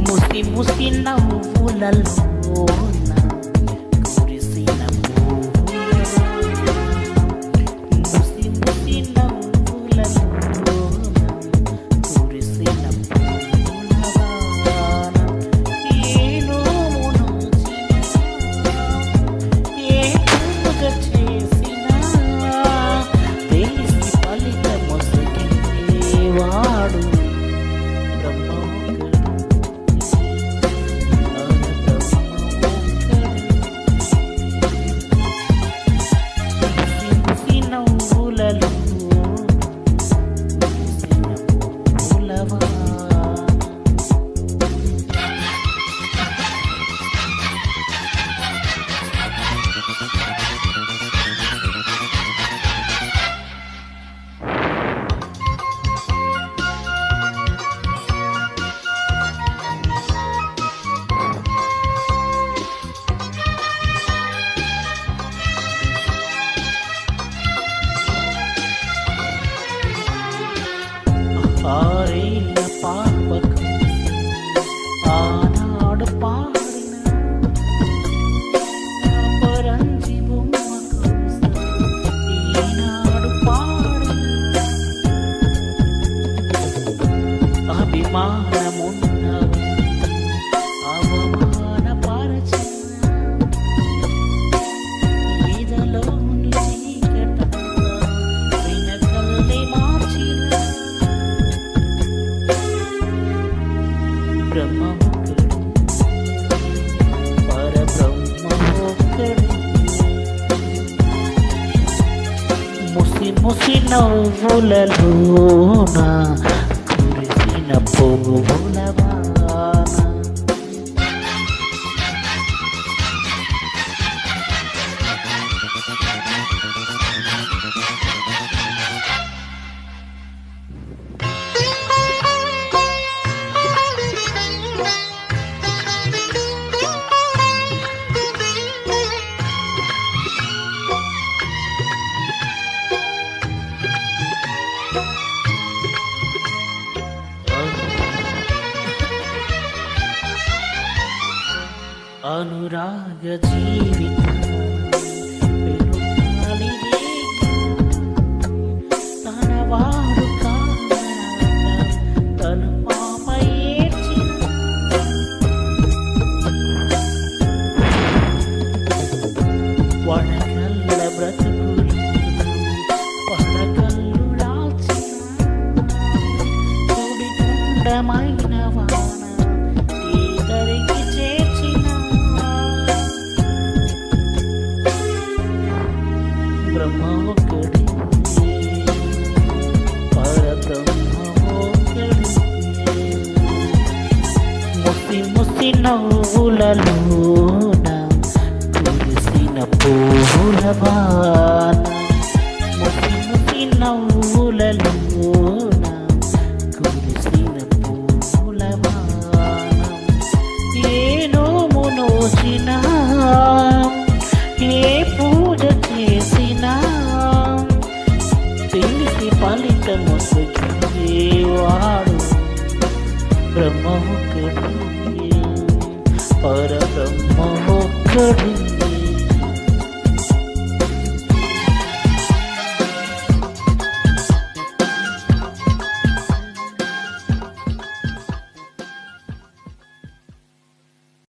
ముసి ముసి నవ్వులలోన కురిసిన పూల ముసి ముసి నవ్వులలోన కురిసిన పూలవాన ఏనో నోచిన ఏ పూజ చేసినా తెలిసి ఫలిత మొసగేవాడు ఆరేళ్ళ పాపకు ఆనాడు పాడిన పరంజి బొమ్మ కోసం ఈనాడు పాడిన అభిమానమున్నవు అవమాన పరచిన ఈదలోని చీకట వినకల్లి మార్చిన బ్రహ్మముఖుడు పరబ్రహ్మముఖుడు ముసి ముసి నవ్వులలోన కురిసిన పువ్వులవాన అనురాగ జీవితాలి తన వాడు తను పాప వడకల్ల బ్రతుకులు వడకల్లు లాల్చిన తుడిగుండమైన వాన ఈదరికి చేర్చిన బ్రహ్మముఖుడి పరబ్రహ్మముఖుడి ముసి ముసి నవ్వులలోన కురిసిన పూలవాన ముసి ముసి నవ్వులలోన కురిసిన పూలవాన ఏనో నోచిన ఏ పూజ చేసినా తెలిసి ఫలితము వాడు బ్రహ్మముఖుడు పరబ్రహ్మముఖుడు